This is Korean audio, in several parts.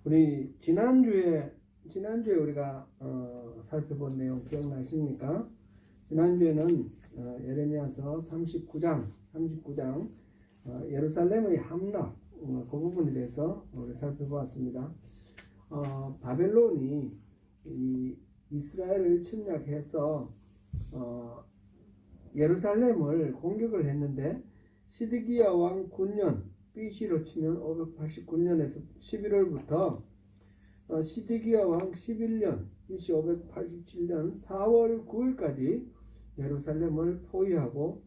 우리 지난주에 우리가 살펴본 내용 기억나십니까? 지난주에는 예레미야서 39장 예루살렘의 함락 그 부분에 대해서 우리 살펴보았습니다. 바벨론이 이 이스라엘을 침략해서 예루살렘을 공격을 했는데 시드기야 왕 9년 BC로 치면 589년에서 11월부터 시드기야 왕 11년 BC 587년 4월 9일까지 예루살렘을 포위하고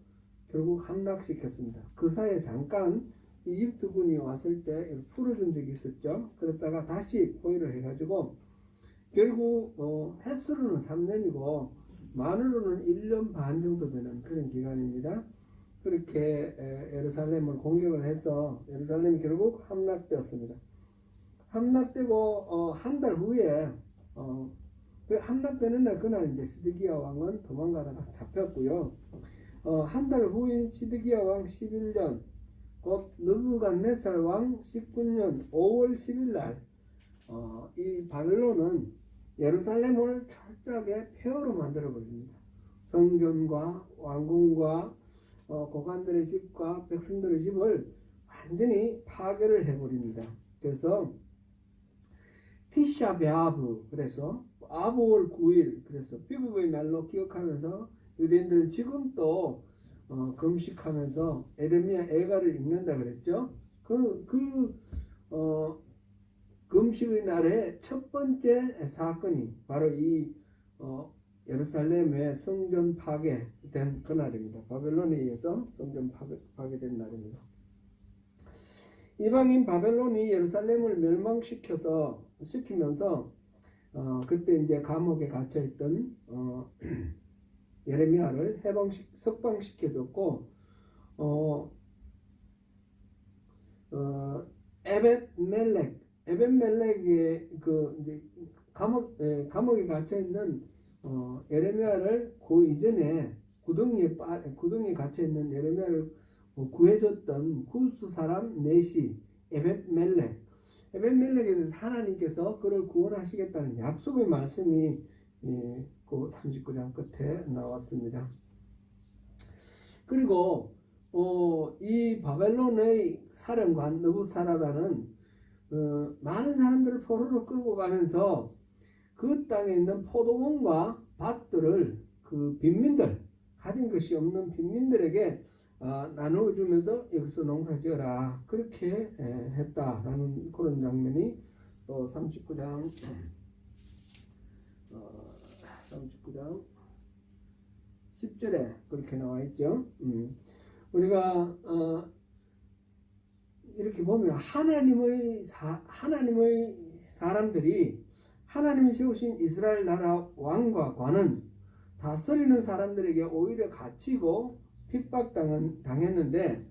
결국 함락시켰습니다. 그 사이에 잠깐 이집트군이 왔을 때 풀어준 적이 있었죠. 그랬다가 다시 포위를 해가지고 결국 횟수로는 3년이고 만으로는 1년 반 정도 되는 그런 기간입니다. 그렇게 예루살렘을 공격을 해서 예루살렘이 결국 함락되었습니다. 함락되고 한 달 후에 그 함락되는 날 그날 이제 시드기야 왕은 도망가다가 잡혔고요. 한 달 후인 시드기야 왕 11년 곧 느부갓네살 왕 19년 5월 10일 날 이 바벨론은 예루살렘을 철저하게 폐허로 만들어 버립니다. 성전과 왕궁과 고관들의 집과 백성들의 집을 완전히 파괴를 해버립니다. 그래서 티샤베아브, 그래서 아브월 9일, 그래서 비극의 날로 기억하면서 유대인들은 지금 또 금식하면서 에르미야 애가를 읽는다 그랬죠. 금식의 날에 첫 번째 사건이 바로 이 예루살렘의 성전 파괴된 그날입니다. 바벨론에 의해서 성전 파괴된 날입니다. 이방인 바벨론이 예루살렘을 멸망시키면서 그때 이제 감옥에 갇혀있던 예레미야를 석방시켜줬고 에벳멜렉의 이제 감옥에 갇혀있는 예레미야를 그 이전에 구덩이에 갇혀있는 예레미야를 구해줬던 구스 사람 넷이 에벳멜렉에 대해서 하나님께서 그를 구원하시겠다는 약속의 말씀이 그 39장 끝에 나왔습니다. 그리고 이 바벨론의 사령관 느부사라다는 많은 사람들을 포로로 끌고 가면서 그 땅에 있는 포도원과 밭들을 그 빈민들, 가진 것이 없는 빈민들에게 나누어주면서 여기서 농사지어라 그렇게 했다라는 그런 장면이 또 39장 10절에 그렇게 나와 있죠. 우리가 이렇게 보면 하나님의 사람들이 하나님이 세우신 이스라엘 나라 왕과 관은 다스리는 사람들에게 오히려 갇히고 핍박당했는데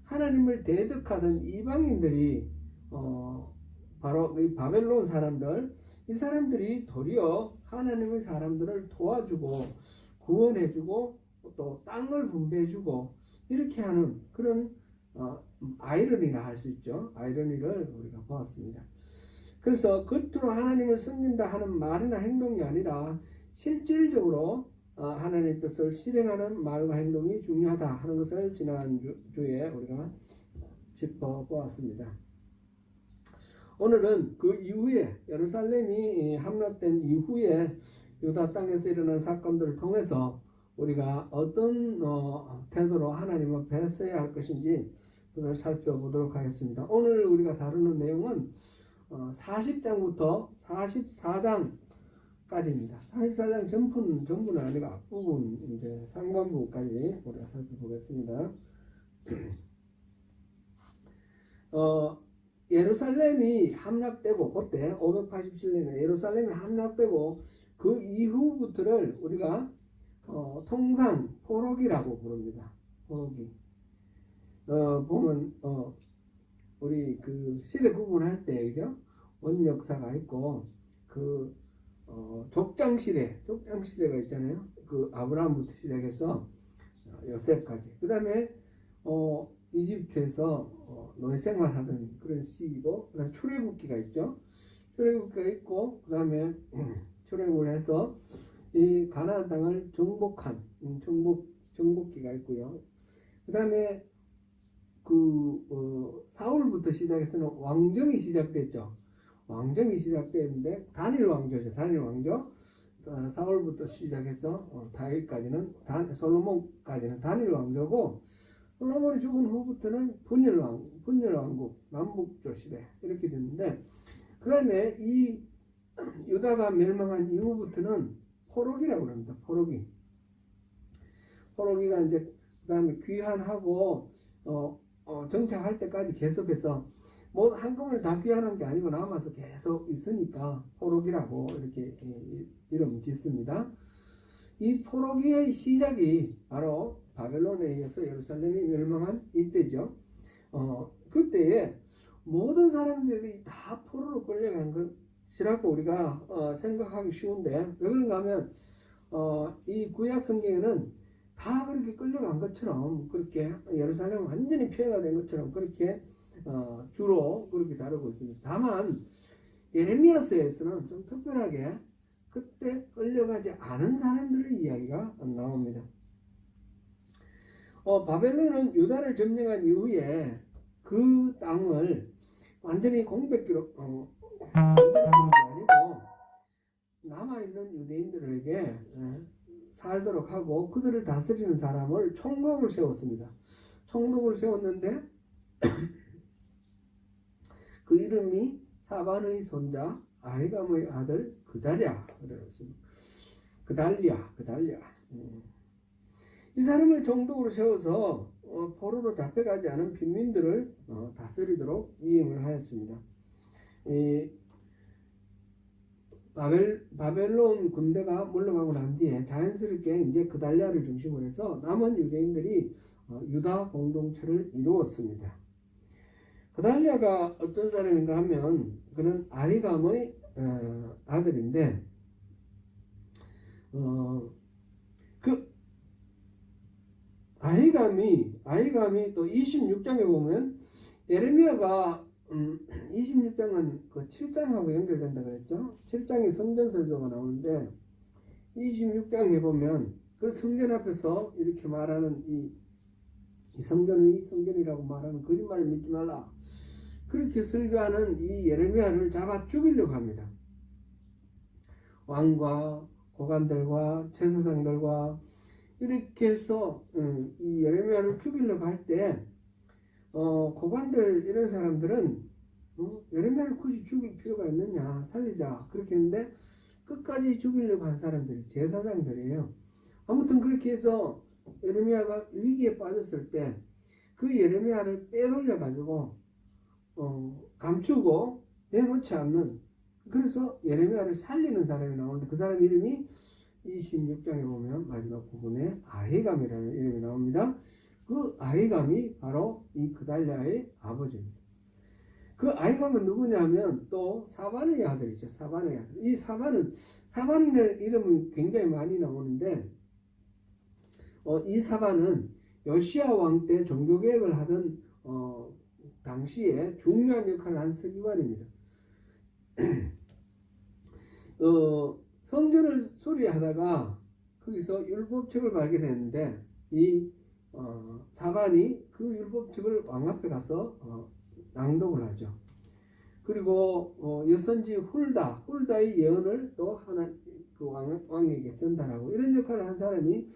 하나님을 대적하던 이방인들이 바로 이 바벨론 사람들, 이 사람들이 도리어 하나님의 사람들을 도와주고 구원해주고 또 땅을 분배해주고 이렇게 하는 그런 아이러니라 할 수 있죠. 아이러니를 우리가 보았습니다. 그래서 겉으로 하나님을 섬긴다 하는 말이나 행동이 아니라 실질적으로 하나님의 뜻을 실행하는 말과 행동이 중요하다 하는 것을 지난주에 우리가 짚어보았습니다. 오늘은 그 이후에 예루살렘이 함락된 이후에 유다 땅에서 일어난 사건들을 통해서 우리가 어떤 태도로 하나님 앞에 서야 할 것인지 그걸 살펴보도록 하겠습니다. 오늘 우리가 다루는 내용은 40장부터 44장까지입니다. 44장 전부는 아니고 앞부분 이제 상반부까지 우리가 살펴보겠습니다. 예루살렘이 함락되고 그때 587년에 예루살렘이 함락되고 그 이후부터를 우리가 통상 포로기라고 부릅니다. 포로기. 보면 우리 그 시대 구분할 때 그죠? 원역사가 있고 그 족장 시대가 있잖아요. 그 아브라함부터 시작해서 요셉까지. 그다음에 이집트에서 노예 생활하던 그런 시기고, 그다음 출애굽기가 있죠. 출애굽기가 있고 그 다음에 출애굽을 해서 이 가나안 땅을 정복한 정복기가 있고요. 그 다음에 사울부터 시작해서는 왕정이 시작됐죠. 왕정이 시작됐는데 단일 왕조죠. 단일 왕조. 사울부터 시작해서 다윗까지는 솔로몬까지는 단일 왕조고, 솔로몬이 죽은 후부터는 분열 왕국, 남북조 시대 이렇게 됐는데, 그 다음에 이 유다가 멸망한 이후부터는 포로기라고 합니다. 포로기가 이제 그 다음에 귀환하고 정착할 때까지 계속해서 뭐 한꺼번에 다 귀환한 게 아니고 남아서 계속 있으니까 포로기라고 이렇게 이름 짓습니다. 이 포로기의 시작이 바로 바벨론에 의해서 예루살렘이 멸망한 이때죠. 그때에 모든 사람들이 다 포로로 끌려간 것이라고 우리가 생각하기 쉬운데, 왜 그런가 하면 이 구약 성경에는 다 그렇게 끌려간 것처럼, 그렇게 예루살렘 완전히 피해가 된 것처럼 그렇게 주로 그렇게 다루고 있습니다. 다만 예레미야서에서는 좀 특별하게 그때 끌려가지 않은 사람들의 이야기가 나옵니다. 바벨론은 유다를 점령한 이후에 그 땅을 완전히 공백기로 아니고 남아있는 유대인들에게 살도록 하고 그들을 다스리는 사람을 총독을 세웠습니다. 총독을 세웠는데 그 이름이 사반의 손자 아히감의 아들 그달랴. 이 사람을 총독으로 세워서 포로로 잡혀가지 않은 빈민들을 다스리도록 위임을 하였습니다. 바벨론 군대가 물러가고 난 뒤에 자연스럽게 이제 그달랴를 중심으로 해서 남은 유대인들이 유다 공동체를 이루었습니다. 그달랴가 어떤 사람인가 하면 그는 아히감의 아들인데, 그 아히감이 또 26장에 보면 예레미야가 26장은 그 7장하고 연결된다고 그랬죠. 7장이 성전설교가 나오는데 26장에 보면 그 성전 앞에서 이렇게 말하는 이 성전이라고 말하는 거짓말을 믿지 말라, 그렇게 설교하는 이 예레미야를 잡아 죽이려고 합니다. 왕과 고관들과 제사장들과 이렇게 해서 이 예레미야를 죽이려고 할 때 고관들 이런 사람들은 예레미야를 굳이 죽일 필요가 있느냐, 살리자 그렇게 했는데 끝까지 죽이려고 한 사람들이 제사장들이에요. 아무튼 그렇게 해서 예레미야가 위기에 빠졌을 때 그 예레미야를 빼돌려 가지고 감추고 내놓지 않는, 그래서 예레미야를 살리는 사람이 나오는데 그 사람 이름이 26장에 보면 마지막 부분에 아히감이라는 이름이 나옵니다. 그 아히감이 바로 이 그달랴의 아버지입니다. 그 아히감은 누구냐면 또 사반의 아들이죠. 사반의 아들. 이 사반의 이름이 굉장히 많이 나오는데 이 사반은 요시야 왕 때 종교개혁을 하던 당시에 중요한 역할을 한 서기관입니다. 성전을 수리하다가 거기서 율법책을 발견했는데 이 사반이 그 율법책을 왕 앞에 가서 낭독을 하죠. 그리고 여선지 훌다의 예언을 또 하나 그 왕에게 전달하고, 이런 역할을 한 사람이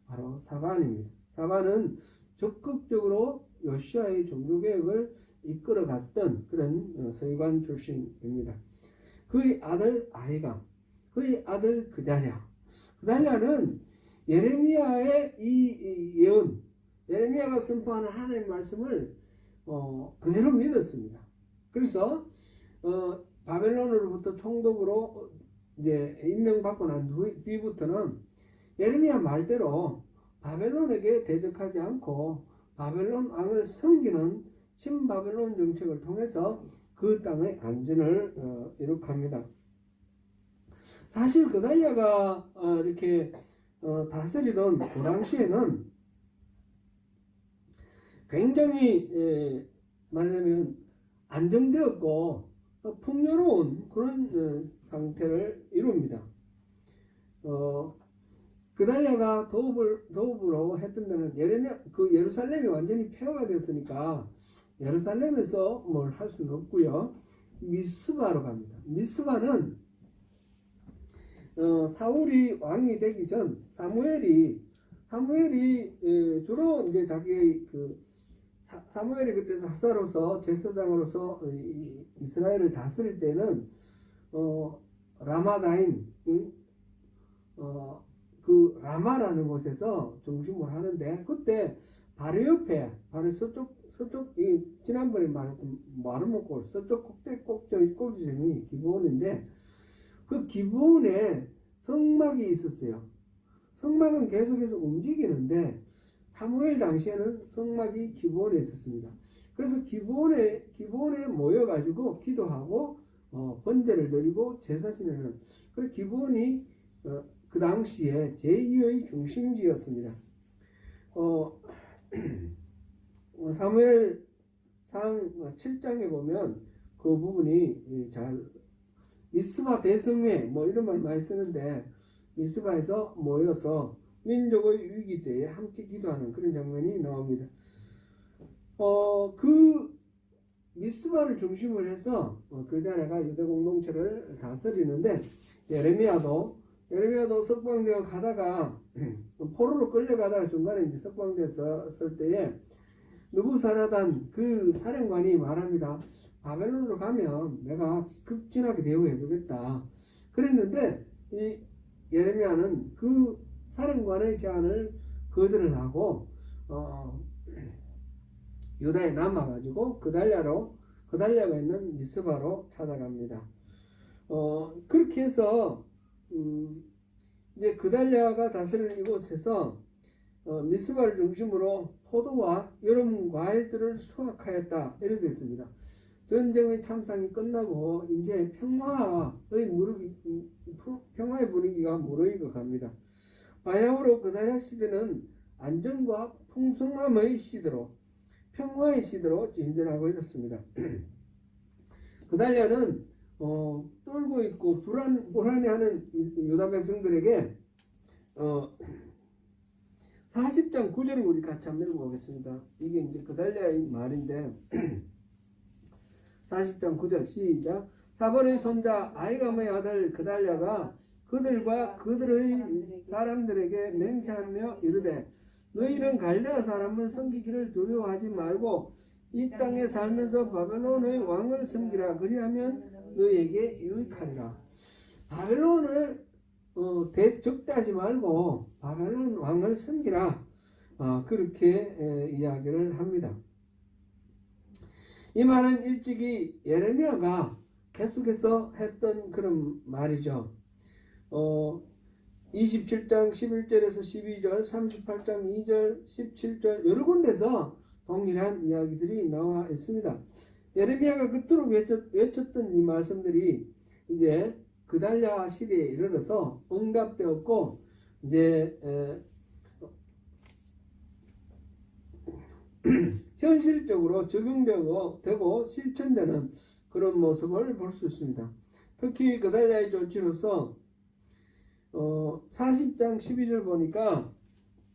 바로 사반입니다. 사반은 적극적으로 요시야의 종교개혁을 이끌어갔던 그런 서기관 출신입니다. 그의 아들 아히감, 그의 아들 그달랴는 예레미야의 이 예언, 예레미야가 선포하는 하나님의 말씀을 그대로 믿었습니다. 그래서 바벨론으로부터 총독으로 이제 임명받고 난 뒤부터는 예레미야 말대로 바벨론에게 대적하지 않고 바벨론 왕을 섬기는 친바벨론 정책을 통해서 그 땅의 안전을 이룩합니다. 사실 그달랴가 이렇게 다스리던 그 당시에는 굉장히 말하자면 안정되었고 풍요로운 그런 상태를 이룹니다. 그달랴가 도읍으로 했던 데는 예루살렘이 완전히 폐허가 됐으니까 예루살렘에서 뭘 할 수는 없고요. 미스바로 갑니다. 미스바는 사울이 왕이 되기 전 사무엘이 주로 이제 자기 사무엘이 그때 사사로서 제사장으로서 이스라엘을 다스릴 때는 라마다임 그 라마라는 곳에서 중심을 하는데 그때 바로 옆에 바로 서쪽 지난번에 말했던 마르모골 서쪽 꼭지점이 기브온인데 그 기브온에 성막이 있었어요. 성막은 계속해서 움직이는데 사무엘 당시에는 성막이 기브온에 있었습니다. 그래서 기브온에 모여가지고 기도하고 번제를 드리고 제사 지내는 그 기브온이 그 당시에 제2의 중심지였습니다. 사무엘상 7장에 보면 그 부분이 잘 미스바 대성회 뭐 이런 말 많이 쓰는데 미스바에서 모여서 민족의 위기 때에 함께 기도하는 그런 장면이 나옵니다. 그 미스바를 중심으로 해서 그자네가 유대 공동체를 다스리는데 예레미야도 석방되어 가다가 포로로 끌려가다가 중간에 이제 석방됐을 때에 느부사라단 그 사령관이 말합니다. 바벨론으로 가면 내가 극진하게 대우해 주겠다. 그랬는데 이 예레미야는 그 사령관의 제안을 거절을 하고 유다에 남아가지고 그달랴가 있는 미스바로 찾아갑니다. 그렇게 해서 이제 그달랴가 다스리는 이곳에서 미스바를 중심으로 포도와 여름 과일들을 수확하였다 이렇게 됐습니다. 전쟁의 참상이 끝나고 이제 평화의 분위기가 무르익어 갑니다. 바야흐로 그달랴 시대는 안정과 풍성함의 시대로 평화의 시대로 진전하고 있었습니다. 그달랴는 떨고 있고 불안해하는 유다 백성들에게 40장 9절을 우리 같이 한번 읽어보겠습니다. 이게 이제 그달랴의 말인데 40장 9절 시작. 사본의 손자 아히감의 아들 그달랴가 그들과 그들의 사람들에게 맹세하며 이르되 너희는 갈대아 사람을 섬기기를 두려워하지 말고 이 땅에 살면서 바벨론의 왕을 섬기라. 그리하면 너희에게 유익하리라. 바벨론을 적대하지 말고 바벨론 왕을 섬기라. 그렇게 이야기를 합니다. 이 말은 일찍이 예레미야가 계속해서 했던 그런 말이죠. 27장 11절에서 12절, 38장 2절, 17절 여러 군데서 동일한 이야기들이 나와 있습니다. 예레미야가 그토록 외쳤던 이 말씀들이 이제 그달랴 시대에 이르러서 응답되었고 이제 현실적으로 적용되고 실천되는 그런 모습을 볼 수 있습니다. 특히 그달랴의 조치로서 40장 12절 보니까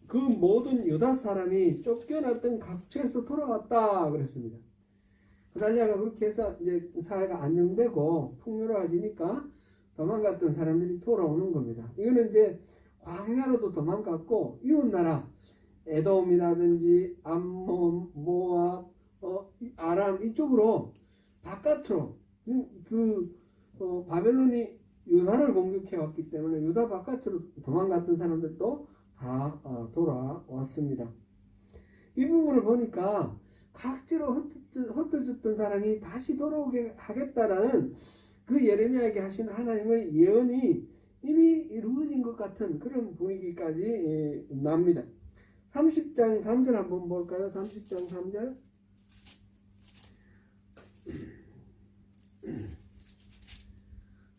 그 모든 유다 사람이 쫓겨났던 각처에서 돌아왔다 그랬습니다. 그달랴가 그렇게 해서 이제 사회가 안정되고 풍요로워지니까 도망갔던 사람들이 돌아오는 겁니다. 이거는 이제 광야로도 도망갔고 이웃나라 에돔이라든지 암몬, 모압, 아람 이쪽으로 바깥으로 바벨론이 유다를 공격해 왔기 때문에 유다 바깥으로 도망갔던 사람들도 다 돌아왔습니다. 이 부분을 보니까 각지로 흩어졌던 사람이 다시 돌아오게 하겠다라는 그 예레미야에게 하신 하나님의 예언이 이미 이루어진 것 같은 그런 분위기까지 납니다. 30장 3절 한번 볼까요? 30장 3절.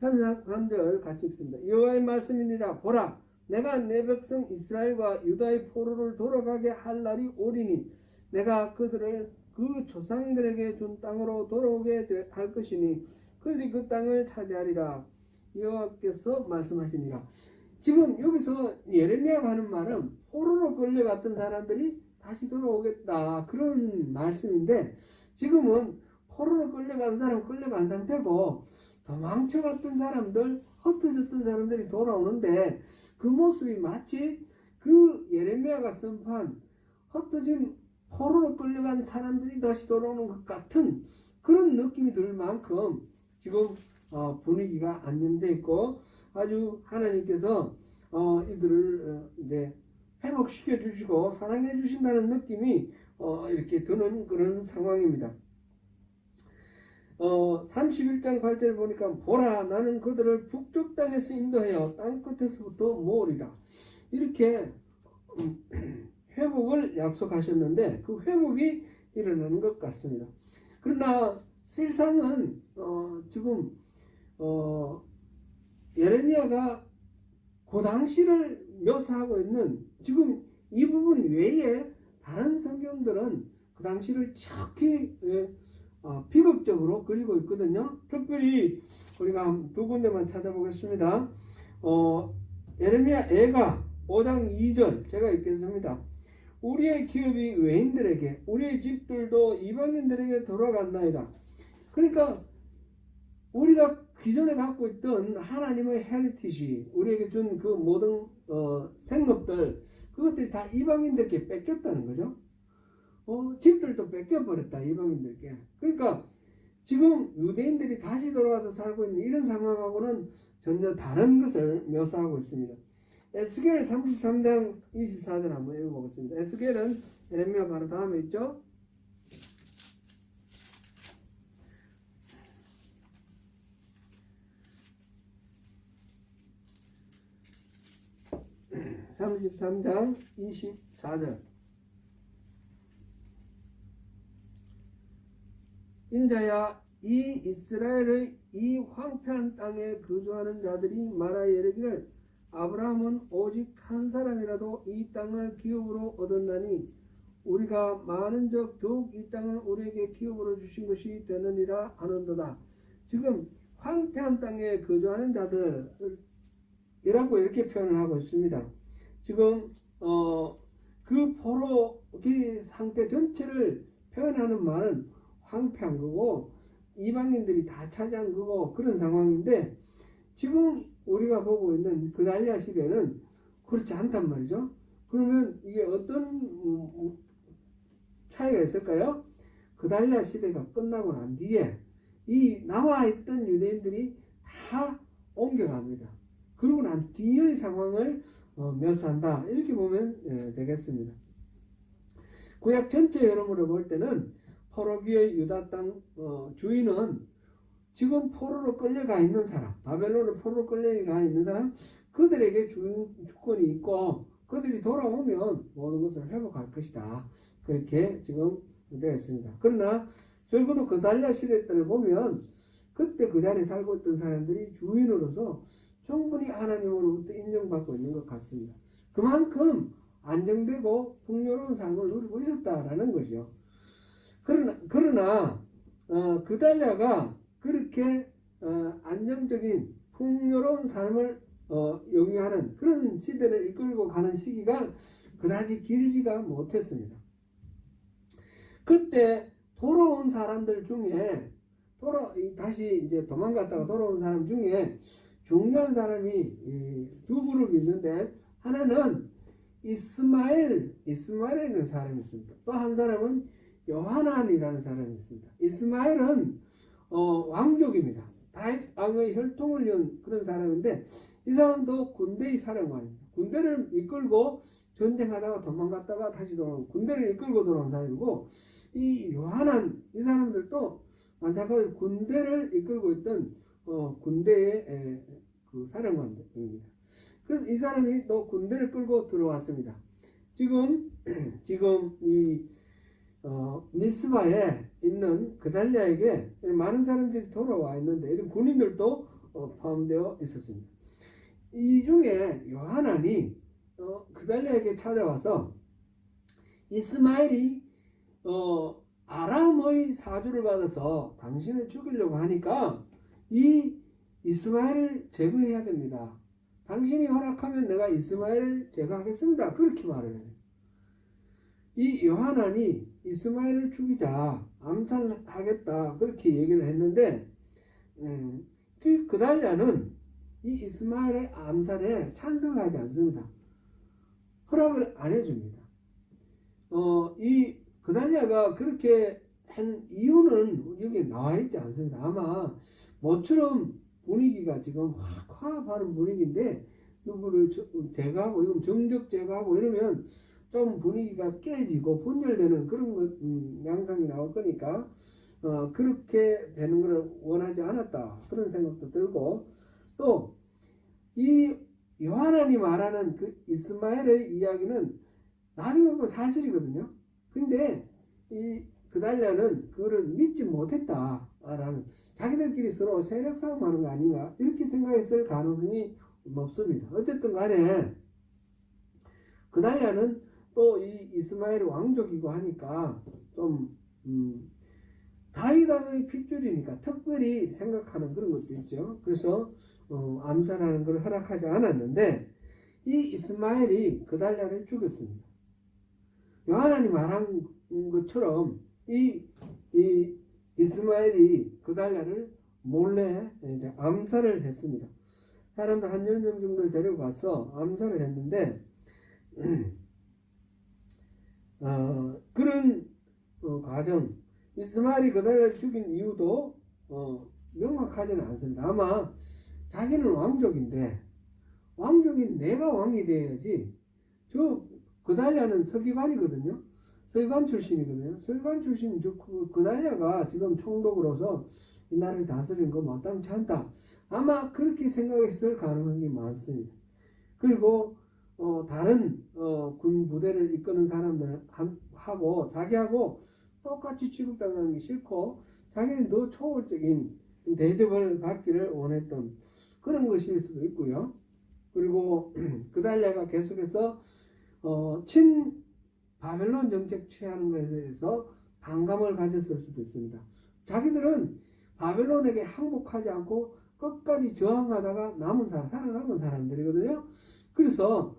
3절 같이 읽습니다. 여호와의 말씀이니라. 보라, 내가 내 백성 이스라엘과 유다의 포로를 돌아가게 할 날이 오리니 내가 그들을 그 조상들에게 준 땅으로 돌아오게 할 것이니 흘리 그 땅을 차지하리라. 여호와께서 말씀하시니라. 지금 여기서 예레미야가 하는 말은 포로로 끌려갔던 사람들이 다시 돌아오겠다, 그런 말씀인데, 지금은 포로로 끌려간 사람 끌려간 상태고 도망쳐갔던 사람들, 흩어졌던 사람들이 돌아오는데, 그 모습이 마치 그 예레미야가 선포한 흩어진 포로로 끌려간 사람들이 다시 돌아오는 것 같은 그런 느낌이 들 만큼 지금 분위기가 안정되어 있고, 아주 하나님께서 이들을 이제 회복시켜 주시고 사랑해 주신다는 느낌이 이렇게 드는 그런 상황입니다. 31장 8절 보니까, 보라, 나는 그들을 북쪽 땅에서 인도하여 땅 끝에서부터 모으리라. 이렇게 회복을 약속하셨는데 그 회복이 일어나는 것 같습니다. 그러나 실상은 지금 예레미야가 그 당시를 묘사하고 있는 지금 이 부분 외에 다른 성경들은 그 당시를 척히 비극적으로 그리고 있거든요. 특별히 우리가 두 군데만 찾아보겠습니다. 예레미야 애가 5장 2절 제가 읽겠습니다. 우리의 기업이 외인들에게, 우리의 집들도 이방인들에게 돌아갔나이다. 그러니까 우리가 기존에 갖고 있던 하나님의 헤리티지, 우리에게 준 그 모든 생업들, 그것들이 다 이방인들께 뺏겼다는 거죠. 집들도 뺏겨버렸다, 이방인들께. 그러니까 지금 유대인들이 다시 돌아와서 살고 있는 이런 상황하고는 전혀 다른 것을 묘사하고 있습니다. 에스겔 33장 24절 한번 읽어보겠습니다. 에스겔은 예레미야 바로 다음에 있죠. (33장) 24절. 인자야, 이 이스라엘의 이 황폐한 땅에 거주하는 자들이 말하여 이르기를, 아브라함은 오직 한 사람이라도 이 땅을 기업으로 얻었나니 우리가 많은즉 더욱 이 땅을 우리에게 기업으로 주신 것이 되느니라 하는도다. 지금 황폐한 땅에 거주하는 자들이라고 이렇게 표현을 하고 있습니다. 지금 그 포로 그 상태 전체를 표현하는 말은 황폐한 거고 이방인들이 다 차지한 거고 그런 상황인데, 지금 우리가 보고 있는 그달리아 시대는 그렇지 않단 말이죠. 그러면 이게 어떤 차이가 있을까요? 그달리아 시대가 끝나고 난 뒤에 이 남아있던 유대인들이 다 옮겨갑니다. 그러고 난 뒤의 상황을 묘사한다, 이렇게 보면 되겠습니다. 구약 전체 여러모로 볼 때는 포로기의 유다 땅 주인은 지금 포로로 끌려가 있는 사람, 바벨론으로 포로로 끌려가 있는 사람, 그들에게 주권이 있고 그들이 돌아오면 모든 것을 회복할 것이다, 그렇게 지금 되어 있습니다. 그러나 적어도 그달리아 시대 때를 보면 그때 그 자리에 살고 있던 사람들이 주인으로서 충분히 하나님으로부터 인정받고 있는 것 같습니다. 그만큼 안정되고 풍요로운 삶을 누리고 있었다라는 거죠. 그러나 그달리아가 그렇게 안정적인 풍요로운 삶을 영위하는 그런 시대를 이끌고 가는 시기가 그다지 길지가 못했습니다. 그때 돌아온 사람들 중에 다시 이제 도망갔다가 돌아온 사람 중에 중요한 사람이 두 그룹이 있는데, 하나는 이스마엘이라는 사람이 있습니다. 또 한 사람은 요하난이라는 사람이 있습니다. 이스마엘은 왕족입니다. 다윗 왕의 혈통을 이은 그런 사람인데, 이 사람도 군대의 사령관입니다. 군대를 이끌고 전쟁하다가 도망갔다가 다시 돌아온, 군대를 이끌고 돌아온 사람이고, 이 요하난, 이 사람들도 안타깝게 군대를 이끌고 있던 군대의 그 사령관입니다. 그래서 이 사람이 또 군대를 끌고 들어왔습니다. 지금 이 미스바에 있는 그달리아에게 많은 사람들이 돌아와 있는데, 이런 군인들도 포함되어 있었습니다. 이 중에 요하난이 그달리아에게 찾아와서 이스마엘이 아람의 사주를 받아서 당신을 죽이려고 하니까 이 이스마엘을 제거해야 됩니다. 당신이 허락하면 내가 이스마엘을 제거하겠습니다. 그렇게 말을 해요. 이 요하난이 이스마엘을 죽이자, 암살하겠다, 그렇게 얘기를 했는데, 그 그달랴는 이 이스마엘의 암살에 찬성을 하지 않습니다. 허락을 안 해줍니다. 이 그달랴가 그렇게 한 이유는 여기 나와 있지 않습니다. 아마 모처럼 분위기가 지금 확 화합하는 분위기인데, 누구를 제거하고, 이건 정적 제거하고 이러면 좀 분위기가 깨지고 분열되는 그런 양상이 나올 거니까, 그렇게 되는 것을 원하지 않았다. 그런 생각도 들고, 또, 이 요하난이 말하는 그 이스마엘의 이야기는 나중에 보면 사실이거든요. 근데 이 그달랴는 그거를 믿지 못했다라는, 자기들끼리 서로 세력 싸움하는 거 아닌가 이렇게 생각했을 가능성이 높습니다. 어쨌든 간에 그달랴는 또 이 이스마엘 왕족이고 하니까 좀 다윗 왕의 핏줄이니까 특별히 생각하는 그런 것도 있죠. 그래서 암살하는 걸 허락하지 않았는데, 이 이스마엘이 그달랴를 죽였습니다. 요하난이 말한 것처럼 이 이스마엘이 그달랴를 몰래 이제 암살을 했습니다. 사람들 한 10명 정도를 데려가서 암살을 했는데, 그런 과정, 이스마엘이 그달랴를 죽인 이유도 명확하지는 않습니다. 아마 자기는 왕족인데, 왕족인 내가 왕이 돼야지, 그달랴는 서기관이거든요. 서기관 출신이거든요. 서기관 출신 그달랴가 지금 총독으로서 이 나라를 다스리는 거 마땅치 않다. 아마 그렇게 생각했을 가능성이 많습니다. 그리고 다른 군 부대를 이끄는 사람들하고 자기하고 똑같이 취급당하는 게 싫고, 자기는 더 초월적인 대접을 받기를 원했던 그런 것일 수도 있고요. 그리고 그달랴가 계속해서 친 바벨론 정책 취하는 것에 대해서 반감을 가졌을 수도 있습니다. 자기들은 바벨론에게 항복하지 않고 끝까지 저항하다가 살아남은 사람들이거든요. 그래서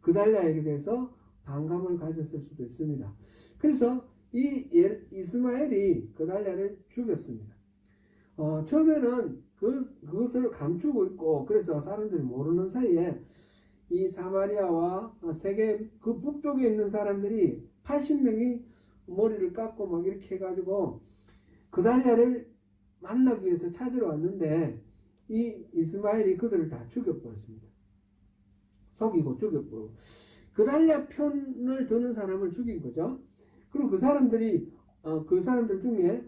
그달랴에게 대해서 반감을 가졌을 수도 있습니다. 그래서 이 이스마엘이 그달랴를 죽였습니다. 처음에는 그것을 감추고 있고, 그래서 사람들이 모르는 사이에 이 사마리아와 세겜 그 북쪽에 있는 사람들이 80명이 머리를 깎고 막 이렇게 해가지고 그달랴를 만나기 위해서 찾으러 왔는데, 이 이스마엘이 그들을 다 죽여버렸습니다. 속이고 죽여버리고 그달랴 편을 드는 사람을 죽인 거죠. 그리고 그 사람들 중에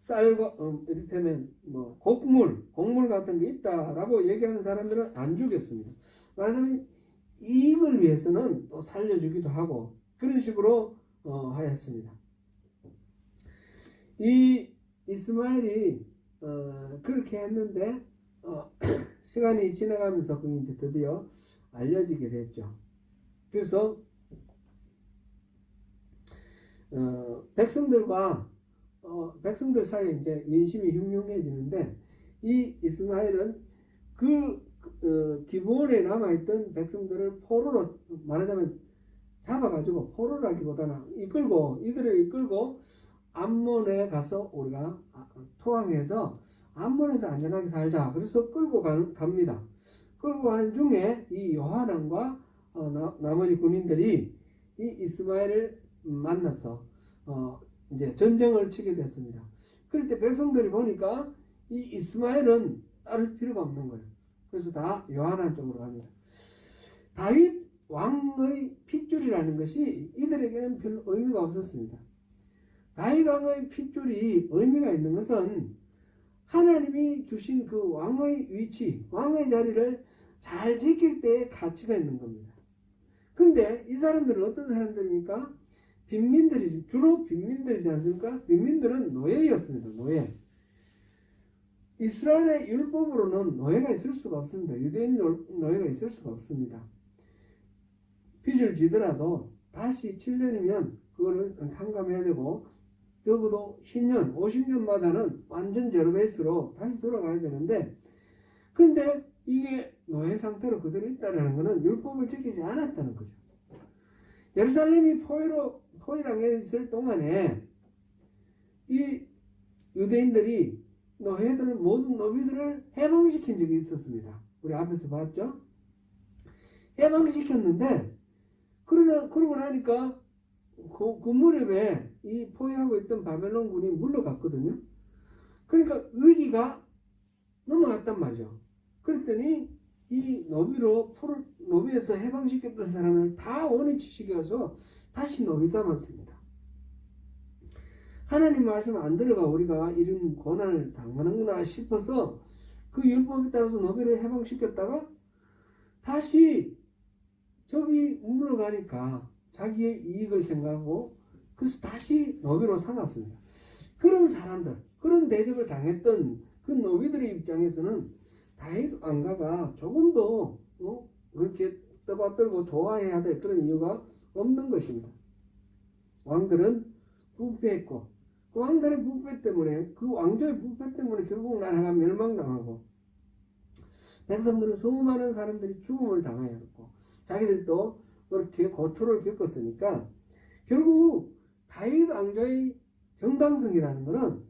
쌀과 이를테면 곡물 같은 게 있다라고 얘기하는 사람들은 안 죽였습니다. 말하자면 이익을 위해서는 또 살려주기도 하고 그런 식으로 하였습니다. 이 이스마엘이 그렇게 했는데 시간이 지나가면서 그게 이제 드디어 알려지게 됐죠. 그래서 백성들 사이에 이제 민심이 흉흉해지는데, 이 이스마엘은 기브온에 남아있던 백성들을 포로로, 말하자면 잡아가지고, 포로라기보다는 이들을 이끌고 암몬에 가서 우리가 토항해서 암몬에서 안전하게 살자. 그래서 끌고 갑니다. 끌고 가는 중에 이 요하난과 나머지 군인들이 이 이스마엘을 만나서 이제 전쟁을 치게 됐습니다. 그럴 때 백성들이 보니까 이 이스마엘은 따를 필요가 없는 거예요. 그래서 다 요하난 쪽으로 갑니다. 다윗 왕의 핏줄이라는 것이 이들에게는 별 의미가 없었습니다. 다윗 왕의 핏줄이 의미가 있는 것은 하나님이 주신 그 왕의 위치, 왕의 자리를 잘 지킬 때의 가치가 있는 겁니다. 근데 이 사람들은 어떤 사람들입니까? 주로 빈민들이지 않습니까? 빈민들은 노예였습니다. 노예. 이스라엘의 율법으로는 노예가 있을 수가 없습니다. 유대인 노예가 있을 수가 없습니다. 빚을 지더라도 다시 7년이면 그거를 탕감해야 되고, 적어도 10년, 50년마다는 완전 제로 베이스로 다시 돌아가야 되는데, 그런데 이게 노예 상태로 그대로 있다는 것은 율법을 지키지 않았다는 거죠. 예루살렘이 포위당해 있을 동안에 이 유대인들이 모든 노비들을 해방시킨 적이 있었습니다. 우리 앞에서 봤죠? 해방시켰는데, 그러고 나니까 그 무렵에 이 포위하고 있던 바벨론군이 물러갔거든요. 그러니까 위기가 넘어갔단 말이죠. 그랬더니 이 노비에서 해방시켰던 사람을 다 원위치시켜서 다시 노비 삼았습니다. 하나님 말씀 안 들어가 우리가 이런 고난을 당하는구나 싶어서 그 율법에 따라서 노비를 해방시켰다가 다시 저기 물러가니까 자기의 이익을 생각하고 그래서 다시 노비로 삼았습니다. 그런 사람들, 그런 대접을 당했던 그 노비들의 입장에서는 다윗 왕가가 조금 더 그렇게 떠받들고 좋아해야 될 그런 이유가 없는 것입니다. 왕들은 부패했고 그 왕들의 부패 때문에, 그 왕조의 부패 때문에 결국 나라가 멸망당하고 백성들은 수많은 사람들이 죽음을 당하였고 자기들도 그렇게 고초를 겪었으니까 결국 다윗 왕조의 정당성이라는 것은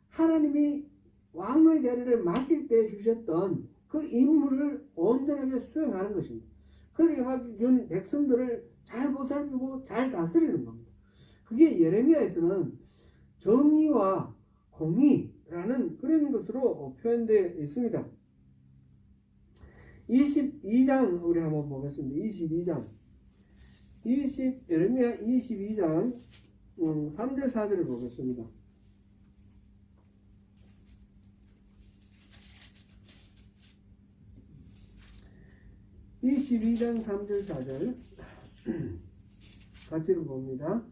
하나님이 왕의 자리를 맡길 때 주셨던 그 임무를 온전하게 수행하는 것입니다. 그렇게 맡겨준 백성들을 잘 보살피고 잘 다스리는 겁니다. 그게 예레미야에서는 정의와 공의라는 그런 것으로 표현되어 있습니다. 22장 우리 한번 보겠습니다. 22장 예레미야 22장 3절 4절을 보겠습니다. 22장 3절 4절 같이 봅니다.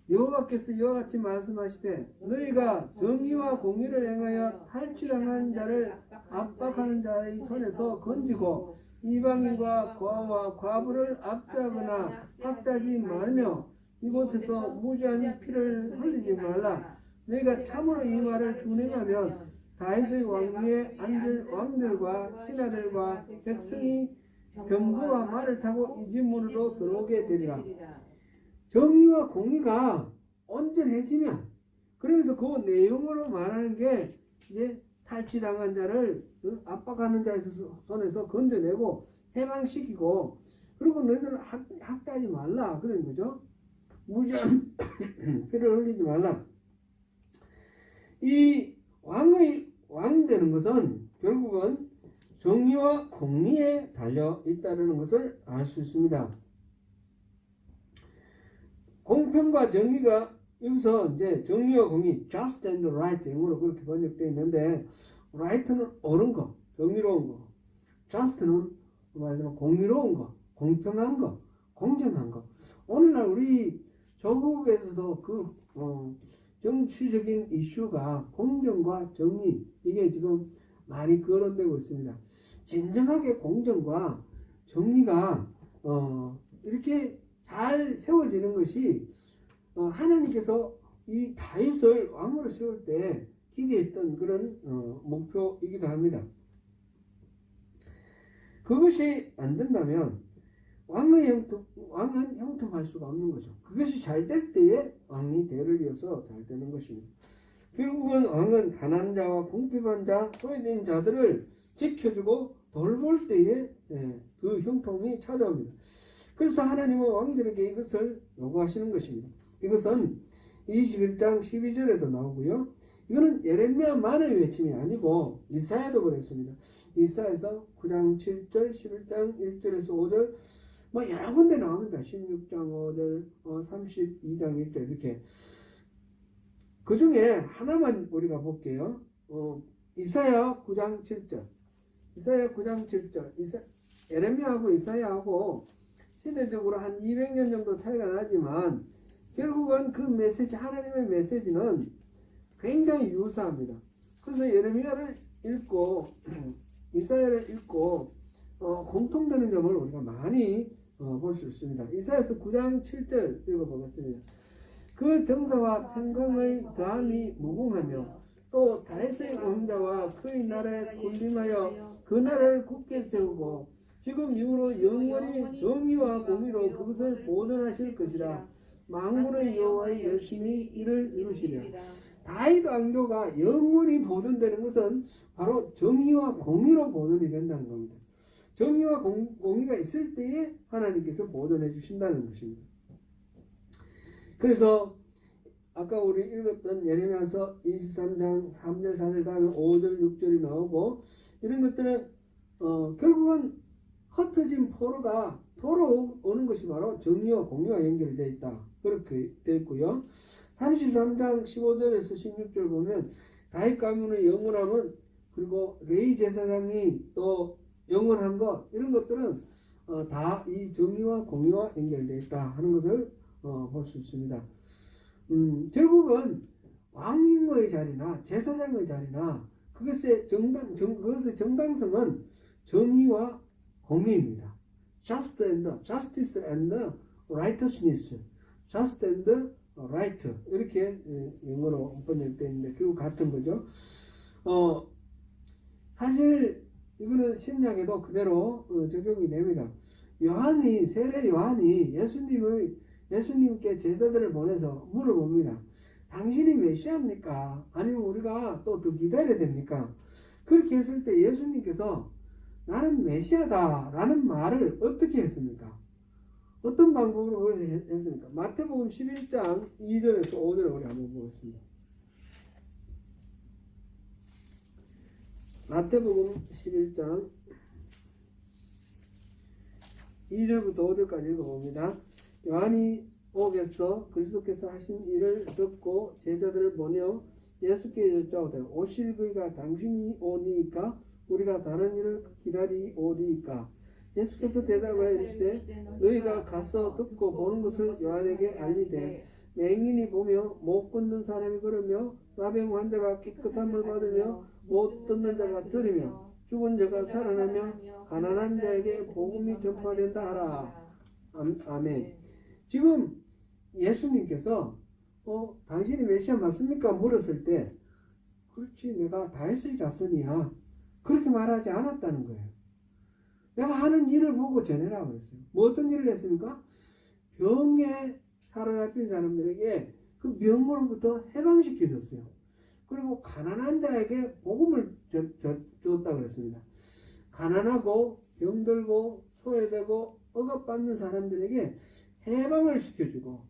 여호와께서 이와 같이 말씀하시되 너희가 정의와 공의를 행하여 탈취당한 자를 압박하는 자의 손에서 건지고 이방인과 고아와 과부를 압제하거나 학대하지 말며 이곳에서 무지한 피를 흘리지 말라. 너희가 참으로 이 말을 준행하면 다윗의 왕위에 앉을 왕들과 신하들과 백성이 병거와 말을 타고 이 집 문으로 들어오게 되리라. 정의와 공의가 온전해지면, 그러면서 그 내용으로 말하는 게 이제 탈취당한 자를 압박하는 자의 손에서 건져내고 해방시키고, 그리고 너희들은 학대하지 말라 그런 거죠. 무지한 피를 흘리지 말라. 이 왕이 되는 것은 결국은 정의와 공의에 달려 있다는 것을 알 수 있습니다. 공평과 정의가 여기서 이제 정의와 공의, just and right 영어로 그렇게 번역되어 있는데, right는 옳은 거, 정의로운 거, just는 말하자면 공의로운 거, 공평한 거, 공정한 거. 오늘날 우리 조국에서도 그 정치적인 이슈가 공정과 정의, 이게 지금 많이 거론되고 있습니다. 진정하게 공정과 정의가 이렇게 잘 세워지는 것이 하나님께서 이 다윗을 왕으로 세울 때 기대했던 그런 목표이기도 합니다. 그것이 안 된다면 왕은 형통할 수가 없는 거죠. 그것이 잘 될 때에 왕이 대를 이어서 잘 되는 것입니다. 결국은 왕은 가난한 자와 궁핍한 자, 소외된 자들을 지켜주고 돌볼 때에 그 형통이 찾아옵니다. 그래서 하나님은 왕들에게 이것을 요구하시는 것입니다. 이것은 21장 12절에도 나오고요. 이거는 예레미야만의 외침이 아니고 이사야도 그랬습니다. 이사야에서 9장 7절, 11장 1절에서 5절, 여러 군데 나옵니다. 16장 5절, 32장 1절 이렇게. 그 중에 하나만 우리가 볼게요. 이사야 9장 7절. 이사야 9장 7절. 예레미야하고 이사야하고 시대적으로 한 200년 정도 차이가 나지만 결국은 그 메시지, 하나님의 메시지는 굉장히 유사합니다. 그래서 예레미야를 읽고 이사야를 읽고 공통되는 점을 우리가 많이 볼 수 있습니다. 이사야서 9장 7절 읽어보겠습니다. 그 정사와 평강의 더함이 무궁하며 또 다윗의 왕자와 그의 나라에 군림하여 그 나라를 굳게 세우고 지금 이후로 영원히 정의와 공의로 그것을 보존하실 것이라. 만군의 여호와의 열심히 이를 이루시리라. 다윗 왕조가 영원히 보존되는 것은 바로 정의와 공의로 보존이 된다는 겁니다. 정의와 공의가 있을 때에 하나님께서 보존해 주신다는 것입니다. 그래서 아까 우리 읽었던 예레미야서 23장 3절 4절 다음에 5절 6절이 나오고 이런 것들은 결국은 흩어진 포로가 돌아오는 것이 바로 정의와 공의와 연결되어 있다. 그렇게 되어 있고요. 33장 15절에서 16절 보면 다윗 가문의 영원함은 그리고 레위 제사장이 또 영원한 것 이런 것들은 다 이 정의와 공의와 연결되어 있다 하는 것을 볼 수 있습니다. 결국은 왕의 자리나 제사장의 자리나 그것의 정당성은 정의와 공의입니다. Justice and righteousness. Just and right. 이렇게 영어로 번역되어 있는데 결국 같은 거죠. 사실 이거는 신약에도 그대로 적용이 됩니다. 세례 요한이 예수님께 제자들을 보내서 물어봅니다. 당신이 메시아입니까? 아니면 우리가 또 더 기다려야 됩니까? 그렇게 했을 때 예수님께서 나는 메시아다 라는 말을 어떻게 했습니까? 어떤 방법으로 했습니까? 마태복음 11장 2절에서 5절을 우리 한번 보겠습니다. 마태복음 11장 2절부터 5절까지 읽어봅니다. 요한이 오겠어 그리스도께서 하신 일을 듣고 제자들을 보내어 예수께 여짜오되 오실 그이가 당신이 오니까 우리가 다른 일을 기다리오리이까. 예수께서 대답하여 이르시되 너희가 가서 듣고 보는 것을 요한에게 알리되 맹인이 보며 못 걷는 사람이 걸으며 나병 환자가 깨끗함을 받으며 못 듣는 자가 들으며 죽은 자가 살아나며 가난한 자에게 복음이 전파된다 하라. 아멘. 지금 예수님께서 당신이 메시아 맞습니까? 물었을 때 그렇지 내가 다윗의 자손이야 그렇게 말하지 않았다는 거예요. 내가 하는 일을 보고 전해라 그랬어요. 뭐 어떤 일을 했습니까? 병에 사로잡힌 사람들에게 그 병으로부터 해방시켜 줬어요. 그리고 가난한 자에게 복음을 줬다 그랬습니다. 가난하고 병들고 소외되고 억압받는 사람들에게 해방을 시켜주고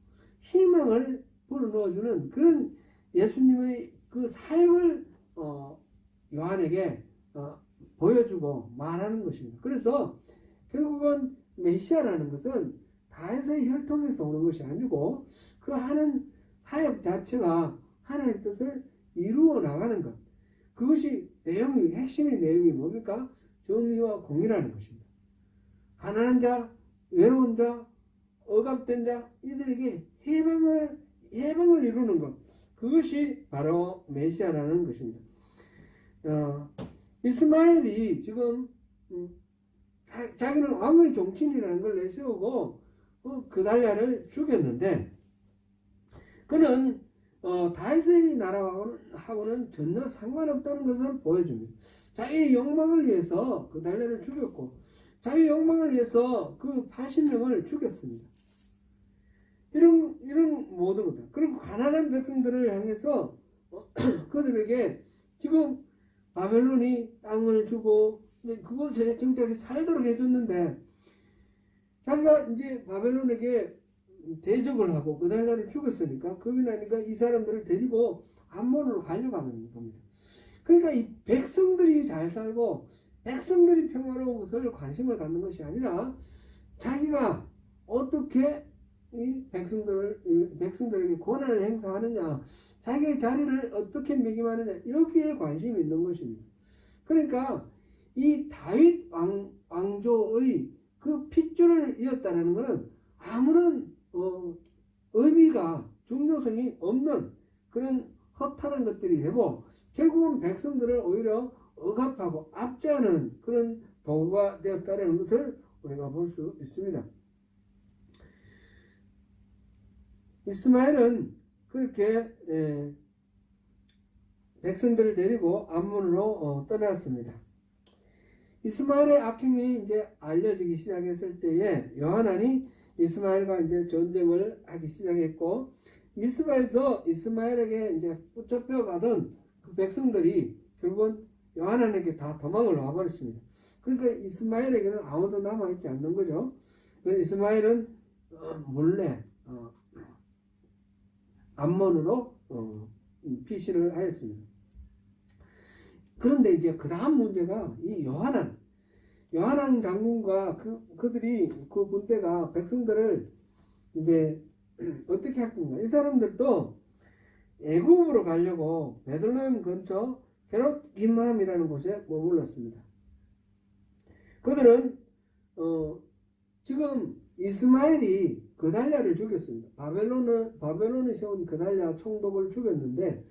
희망을 불어넣어주는 그런 예수님의 그 사역을 요한에게 보여주고 말하는 것입니다. 그래서 결국은 메시아라는 것은 다윗의 혈통에서 오는 것이 아니고 그 하는 사역 자체가 하나님의 뜻을 이루어 나가는 것. 그것이 핵심의 내용이 뭡니까? 정의와 공의라는 것입니다. 가난한 자, 외로운 자, 억압된 자, 이들에게 해방을 이루는 것. 그것이 바로 메시아라는 것입니다. 이스마엘이 지금 자기는 왕의 종친이라는 걸 내세우고 그달랴를 죽였는데 그는 다윗의 나라하고는 전혀 상관없다는 것을 보여줍니다. 자기의 욕망을 위해서 그달랴를 죽였고 자기의 욕망을 위해서 그 80명을 죽였습니다. 이런 모든 것들. 그리고 가난한 백성들을 향해서 그들에게 지금 바벨론이 땅을 주고 그곳에 정착해 살도록 해줬는데 자기가 이제 바벨론에게 대적을 하고 그달랴를 죽였으니까 겁이 나니까 이 사람들을 데리고 암몬으로 가려고 하는 겁니다. 그러니까 이 백성들이 잘 살고 백성들이 평화로운 것을 관심을 갖는 것이 아니라 자기가 어떻게 이 백성들에게 권한을 행사하느냐, 자기의 자리를 어떻게 매김하느냐, 여기에 관심이 있는 것입니다. 그러니까 이 다윗 왕조의 그 핏줄을 이었다는 것은 아무런 의미가 중요성이 없는 그런 허탈한 것들이 되고 결국은 백성들을 오히려 억압하고 압제하는 그런 도구가 되었다는 것을 우리가 볼 수 있습니다. 이스마엘은 그렇게 백성들을 데리고 암몬으로 떠났습니다. 이스마엘의 악행이 이제 알려지기 시작했을 때에 여하난이 이스마엘과 이제 전쟁을 하기 시작했고, 미스바에서 이스마엘에게 이제 붙잡혀 가던 그 백성들이 결국은 여하난에게 다 도망을 와버렸습니다. 그러니까 이스마엘에게는 아무도 남아있지 않는 거죠. 그래서 이스마엘은 몰래 암몬으로 피신을 하였습니다. 그런데 이제 그 다음 문제가 이 요하난 장군과 그들이 그 군대가 백성들을 이제 어떻게 할 건가? 이 사람들도 애굽으로 가려고 베들레헴 근처 헤롯 김함이라는 곳에 머물렀습니다. 그들은 지금 이스마엘이 그달랴를 죽였습니다. 바벨론이 세운 그달랴 총독을 죽였는데,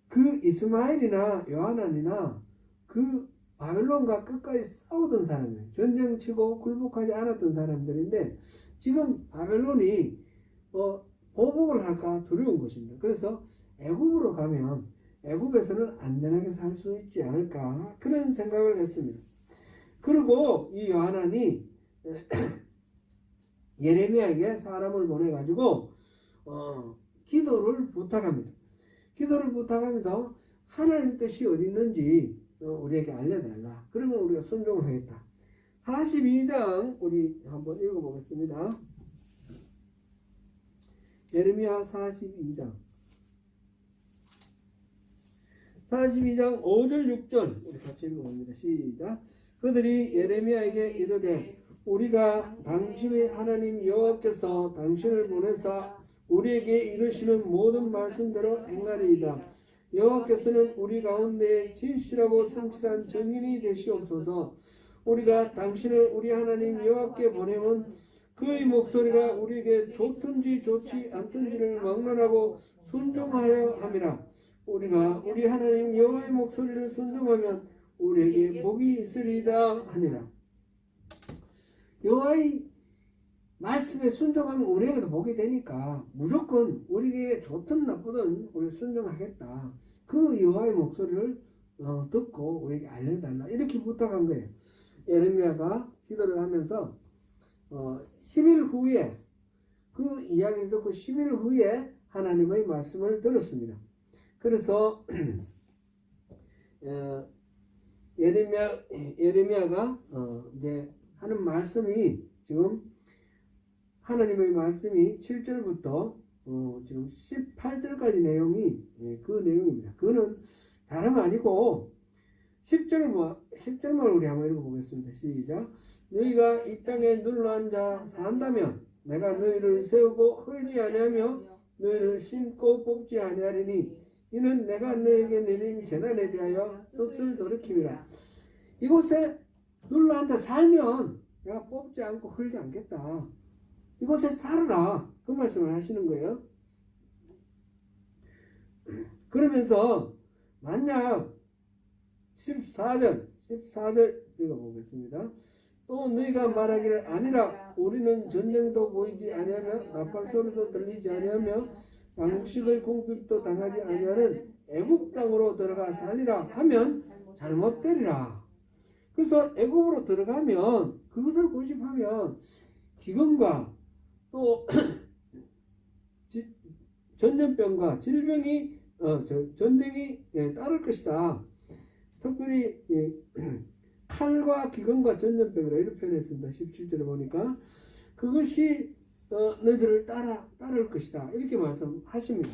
그 이스마엘이나 요하난이나 그 바벨론과 끝까지 싸우던 사람이에요. 전쟁치고 굴복하지 않았던 사람들인데, 지금 바벨론이 보복을 할까 두려운 것입니다. 그래서 애굽으로 가면 애굽에서는 안전하게 살 수 있지 않을까, 그런 생각을 했습니다. 그리고 이 요하난이 예레미야에게 사람을 보내가지고 기도를 부탁합니다. 기도를 부탁하면서 하나님 뜻이 어디 있는지 우리에게 알려달라. 그러면 우리가 순종을 하겠다. 42장 우리 한번 읽어보겠습니다. 예레미야 42장 5절 6절 우리 같이 읽어봅니다. 시작. 그들이 예레미야에게 이르되 우리가 당신의 하나님 여호와께서 당신을 보내사 우리에게 이르시는 모든 말씀대로 행하리이다. 여호와께서는 우리 가운데 진실하고 성실한 증인이 되시옵소서. 우리가 당신을 우리 하나님 여호와께 보내면 그의 목소리가 우리에게 좋든지 좋지 않든지를 막론하고 순종하여 함이라. 우리가 우리 하나님 여호와의 목소리를 순종하면 우리에게 복이 있으리이다 하니라. 여호와의 말씀에 순종하면 우리에게도 복이 되니까 무조건 우리에게 좋든 나쁘든 우리 순종하겠다. 그 여호와의 목소리를 듣고 우리에게 알려달라. 이렇게 부탁한 거예요. 예레미야가 기도를 하면서 10일 후에 그 이야기를 듣고 10일 후에 하나님의 말씀을 들었습니다. 그래서 예레미야가 이제 하는 말씀이 지금 하나님의 말씀이 7절부터 지금 18절까지 내용이 그 내용입니다. 그거는 다름 아니고 10절만 우리 한번 읽어보겠습니다. 시작. 너희가 이 땅에 눌러앉아 산다면 내가 너희를 세우고 헐지 아니하며 너희를 심고 뽑지 아니하리니 이는 내가 너희에게 내린 재난에 대하여 뜻을 돌이킴이라. 이곳에 눌러앉아 살면 내가 뽑지 않고 헐지 않겠다. 이곳에 살아라. 그 말씀을 하시는 거예요. 그러면서 만약 14절 읽어보겠습니다. 또 너희가 말하기를 아니라 우리는 전쟁도 보이지 아니하며 나팔 소리도 들리지 아니하며 양식의 공격도 당하지 아니하는 애굽 땅으로 들어가 살리라 하면 잘못되리라. 그래서 애굽으로 들어가면 그것을 고집하면 기근과 또 전염병과 질병이 전쟁이 따를 것이다. 특별히 칼과 기근과 전염병이라 이렇게 표현했습니다. 17절에 보니까 그것이 너희들을 따를 것이다. 이렇게 말씀하십니다.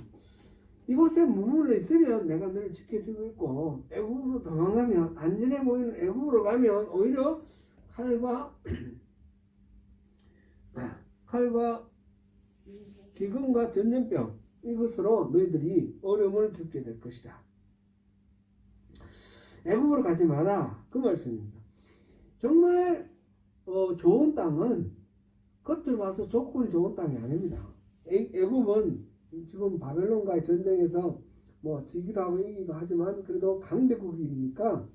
이곳에 머물러 있으면 내가 너를 지켜주고 있고 애굽으로 도망가면 안전해 보이는 애굽으로 가면 오히려 칼과 기근과 전염병 이것으로 너희들이 어려움을 겪게 될 것이다. 애굽으로 가지 마라. 그 말씀입니다. 정말 좋은 땅은 겉으로 봐서 조건이 좋은 땅이 아닙니다. 애굽은 지금 바벨론과의 전쟁에서 지기도 하고 이기도 하지만 그래도 강대국이니까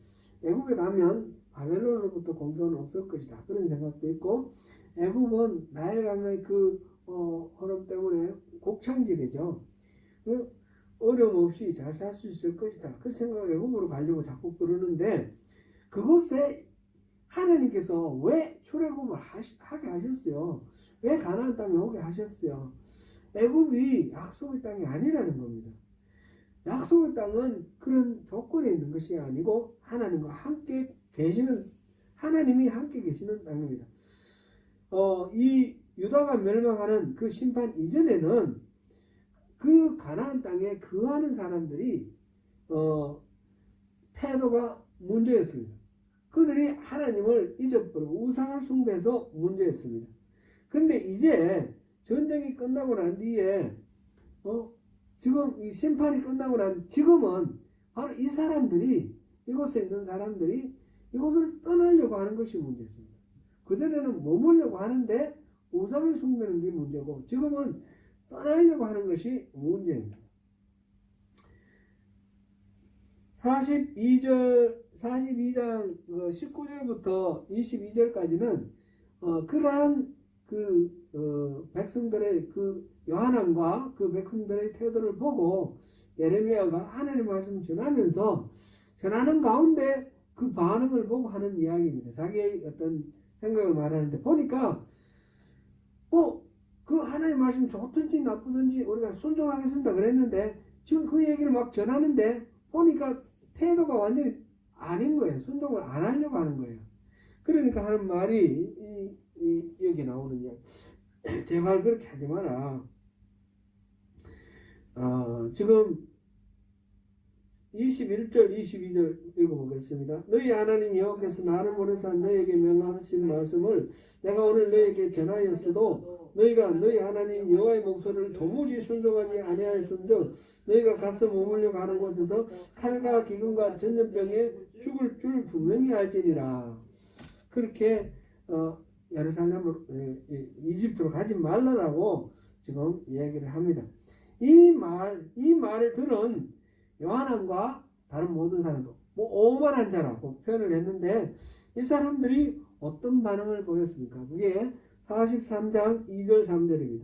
애굽에 가면 바벨론으로부터 공격은 없을 것이다. 그런 생각도 있고 애굽은 나일강의 그 흐름 때문에 독창지대죠. 어려움 없이 잘 살 수 있을 것이다. 그 생각에 애굽으로 가려고 자꾸 그러는데 그곳에 하나님께서 왜 출애굽을 하게 하셨어요? 왜 가나안 땅에 오게 하셨어요? 애굽이 약속의 땅이 아니라는 겁니다. 약속의 땅은 그런 조건에 있는 것이 아니고 하나님과 함께 계시는, 하나님이 함께 계시는 땅입니다. 이 유다가 멸망하는 그 심판 이전에는 그 가나안 땅에 거하는 사람들이 태도가 문제였습니다. 그들이 하나님을 잊어버리고 우상을 숭배해서 문제였습니다. 그런데 이제 전쟁이 끝나고 난 뒤에 지금 이 심판이 끝나고 난 지금은 바로 이 사람들이, 이곳에 있는 사람들이 이곳을 떠나려고 하는 것이 문제입니다. 그전에는 머물려고 하는데 우상을 숭배하는 게 문제고 지금은 떠나려고 하는 것이 문제입니다. 42장 19절부터 22절까지는 그러한 백성들의 요한왕과 그 백성들의 태도를 보고 예레미야가 하나님의 말씀을 전하는 가운데 그 반응을 보고 하는 이야기입니다. 자기의 어떤 생각을 말하는데 보니까 그 하나님의 말씀 좋든지 나쁘든지 우리가 순종하겠습니다 그랬는데 지금 그 얘기를 막 전하는데 보니까 태도가 완전히 아닌 거예요. 순종을 안 하려고 하는 거예요. 그러니까 하는 말이 여기 나오는 이야기. 제발 그렇게 하지 마라. 지금 21절 22절 읽어보겠습니다. 너희 하나님 여호와께서 나를 보내사 너희에게 명하신 말씀을 내가 오늘 너희에게 전하였어도 너희가 너희 하나님 여호와의 목소리를 도무지 순종하지 아니하였은즉 너희가 가서 머물려 가는 곳에서 칼과 기근과 전염병에 죽을 줄 분명히 알지니라. 그렇게 예루살렘으로 이집트로 가지 말라라고 지금 이야기를 합니다. 이 말을 들은 요한왕과 다른 모든 사람들, 오만한 자라고 표현을 했는데 이 사람들이 어떤 반응을 보였습니까? 그게 43장 2절 3절입니다.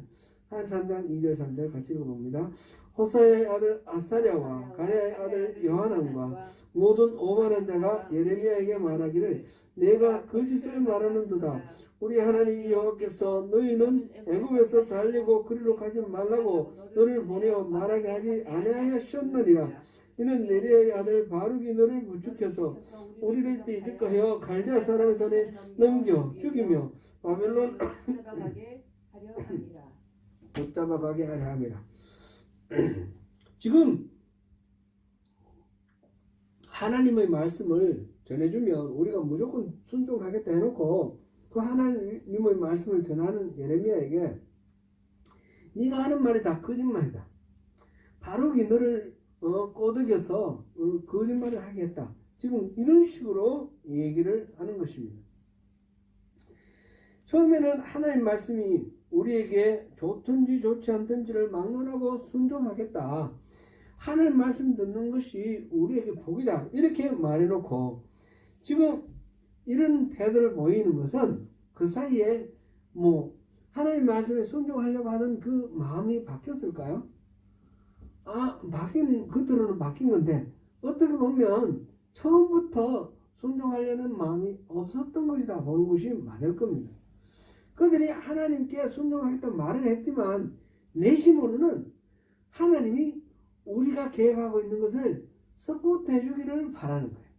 43장 2절 3절 같이 읽어봅니다. 호사의 아들 아사랴와 가랴의 아들 요한왕과 모든 오만한 자가 예레미야에게 말하기를 내가 거짓을 말하는도다. 우리 하나님 여호와께서 너희는 애굽에서 살리고 그리로 가지 말라고 너를 보내어 말하게 하지 아니하셨느니라. 이는 네리아의 아들 바룩이 너를 부축해서 우리를 떼질까 하여 갈대아 사람의 손에 넘겨 죽이며 바벨론 붙잡아가게 하려 함이라. 지금 하나님의 말씀을 전해주면 우리가 무조건 순종하겠다 해놓고 그 하나님의 말씀을 전하는 예레미야에게 네가 하는 말이 다 거짓말이다. 바룩이 너를 꼬드겨서 거짓말을 하겠다. 지금 이런 식으로 얘기를 하는 것입니다. 처음에는 하나님 말씀이 우리에게 좋든지 좋지 않든지를 막론하고 순종하겠다. 하나님 말씀 듣는 것이 우리에게 복이다. 이렇게 말해놓고 지금 이런 태도를 보이는 것은 그 사이에 하나님 말씀에 순종하려고 하던 그 마음이 바뀌었을까요? 그들은 바뀐 건데 어떻게 보면 처음부터 순종하려는 마음이 없었던 것이다 보는 것이 맞을 겁니다. 그들이 하나님께 순종하겠다는 말을 했지만 내심으로는 하나님이 우리가 계획하고 있는 것을 서포트해 주기를 바라는 거예요.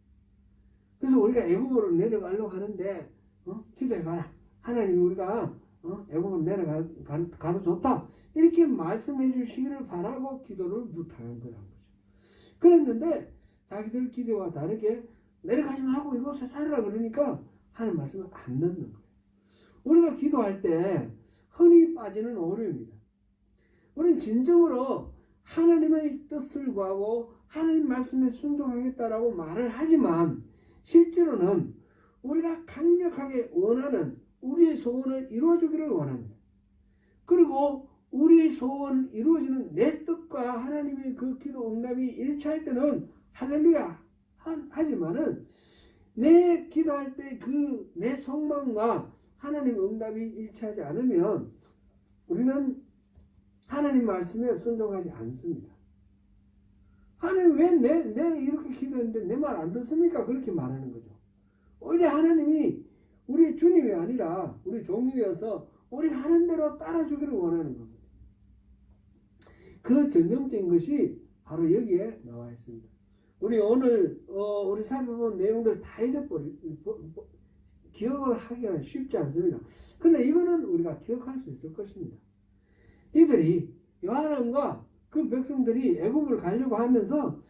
그래서 우리가 애굽으로 내려가려고 하는데 기도해봐라. 하나님이 우리가 애굽으로 내려가도 좋다. 이렇게 말씀해 주시기를 바라고 기도를 부탁한 거라는 거죠. 그랬는데 자기들 기대와 다르게 내려가지 말고 이곳에 살아라 그러니까 하는 말씀을 안 듣는 거예요. 우리가 기도할 때 흔히 빠지는 오류입니다. 우리는 진정으로 하나님의 뜻을 구하고 하나님 말씀에 순종하겠다라고 말을 하지만 실제로는 우리가 강력하게 원하는 우리의 소원을 이루어주기를 원합니다. 그리고 우리의 소원 이루어지는 내 뜻과 하나님의 그 기도 응답이 일치할 때는 할렐루야 하지만은 내 기도할 때 그 내 속마음과 하나님 응답이 일치하지 않으면 우리는 하나님 말씀에 순종하지 않습니다. 하나님 왜 내 이렇게 기도했는데 내 말 안 듣습니까? 그렇게 말하는 거죠. 오히려 하나님이 우리 주님이 아니라 우리 종이 되어서 우리 하는 대로 따라주기를 원하는 겁니다. 그 전형적인 것이 바로 여기에 나와 있습니다. 우리 오늘 우리 살펴본 내용들 다 기억을 하기는 쉽지 않습니다. 그런데 이거는 우리가 기억할 수 있을 것입니다. 이들이 요한왕과 그 백성들이 애굽을 가려고 하면서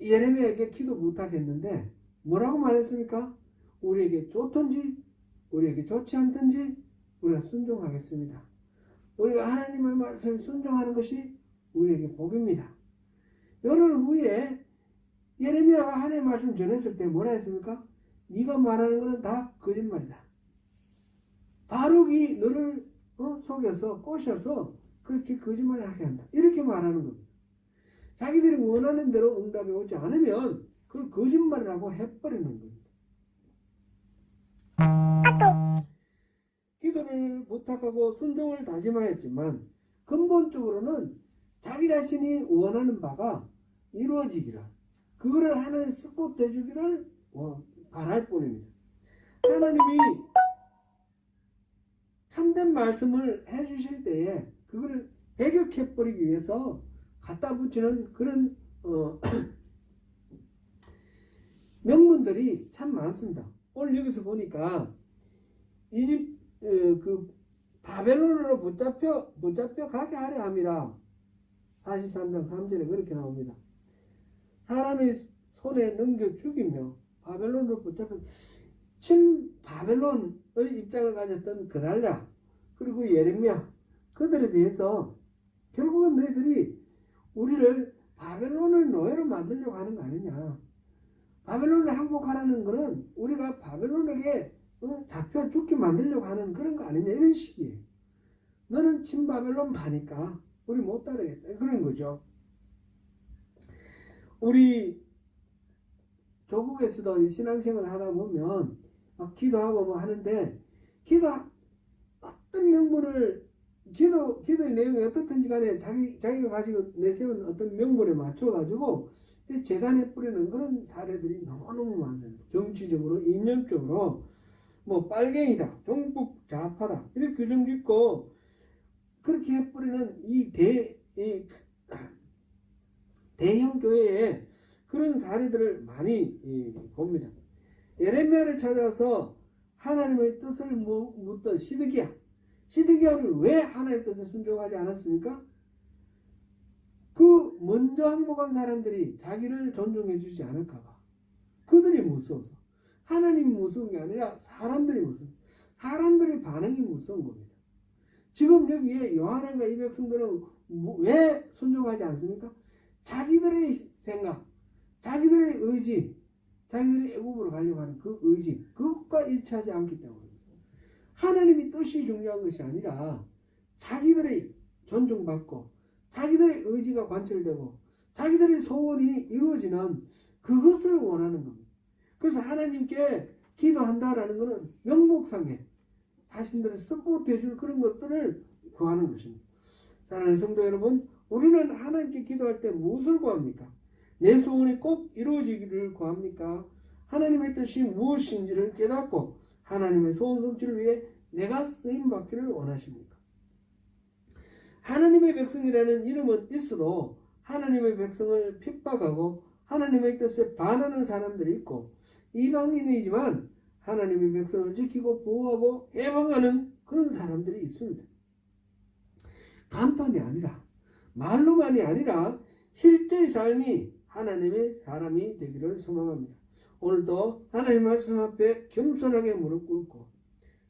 예레미야에게 기도 부탁했는데 뭐라고 말했습니까? 우리에게 좋든지 우리에게 좋지 않든지 우리가 순종하겠습니다. 우리가 하나님의 말씀을 순종하는 것이 우리에게 복입니다. 열흘 후에 예레미야가 하나님의 말씀을 전했을 때 뭐라 했습니까? 네가 말하는 것은 다 거짓말이다. 바룩이 너를 속여서 꼬셔서 그렇게 거짓말을 하게 한다. 이렇게 말하는 겁니다. 자기들이 원하는 대로 응답이 오지 않으면 그걸 거짓말이라고 해버리는 겁니다. 기도를 부탁하고 순종을 다짐하였지만 근본적으로는 자기 자신이 원하는 바가 이루어지기를 그거를 하나님 스포트 해주기를 바랄 뿐입니다. 하나님이 참된 말씀을 해주실 때에 그거를 배격해버리기 위해서 갖다 붙이는 그런 명문들이 참 많습니다. 오늘 여기서 보니까 이집 그 바벨론으로 붙잡혀 가게 하려 함이라 43장 3절에 그렇게 나옵니다. 사람이 손에 넘겨 죽이며 바벨론으로 붙잡혀 친 바벨론의 입장을 가졌던 그달랴 그리고 예레미야 그들에 대해서 결국은 너희들이 우리를 바벨론을 노예로 만들려고 하는 거 아니냐. 바벨론을 항복하라는 것은 우리가 바벨론에게 잡혀 죽게 만들려고 하는 그런 거 아니냐 이런 식이에요. 너는 친바벨론 파니까 우리 못 따르겠다 그런 거죠. 우리 조국에서도 이 신앙생활을 하다 보면 막 기도하고 뭐 하는데 어떤 명분을 기도의 내용이 어떻든지 간에 자기가 가지고 내세운 어떤 명분에 맞춰가지고 재단에 뿌리는 그런 사례들이 너무너무 많아요. 정치적으로, 이념적으로, 뭐, 빨갱이다, 종북 좌파다, 이렇게 규정 짓고, 그렇게 해뿌리는 대형 교회에 그런 사례들을 많이 봅니다. 예레미야를 찾아서 하나님의 뜻을 묻던 시드기야를 왜 하나님의 뜻에 순종하지 않았습니까? 그 먼저 항복한 사람들이 자기를 존중해 주지 않을까봐 그들이 무서워서 하나님이 무서운 게 아니라 사람들이 무서워 사람들의 반응이 무서운 겁니다. 지금 여기에 요한왕과 이 백성들은 왜 순종하지 않습니까? 자기들의 생각, 자기들의 의지, 자기들이 애굽으로 가려고 하는 그 의지, 그것과 일치하지 않기 때문입니다. 하나님이 뜻이 중요한 것이 아니라 자기들의 존중받고 자기들의 의지가 관철되고 자기들의 소원이 이루어지는 그것을 원하는 겁니다. 그래서 하나님께 기도한다라는 것은 명목상에 자신들을 서포트해 줄 그런 것들을 구하는 것입니다. 사랑하는 성도 여러분, 우리는 하나님께 기도할 때 무엇을 구합니까? 내 소원이 꼭 이루어지기를 구합니까? 하나님의 뜻이 무엇인지를 깨닫고 하나님의 소원 성취를 위해 내가 쓰임받기를 원하십니까? 하나님의 백성이라는 이름은 있어도 하나님의 백성을 핍박하고 하나님의 뜻에 반하는 사람들이 있고 이방인이지만 하나님의 백성을 지키고 보호하고 해방하는 그런 사람들이 있습니다. 간판이 아니라 말로만이 아니라 실제의 삶이 하나님의 사람이 되기를 소망합니다. 오늘도 하나님 말씀 앞에 겸손하게 무릎 꿇고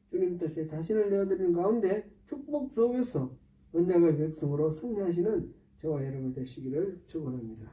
주님 뜻에 자신을 내어드리는 가운데 축복 속에서 언약의 백성으로 승리하시는 저와 여러분 되시기를 축원합니다.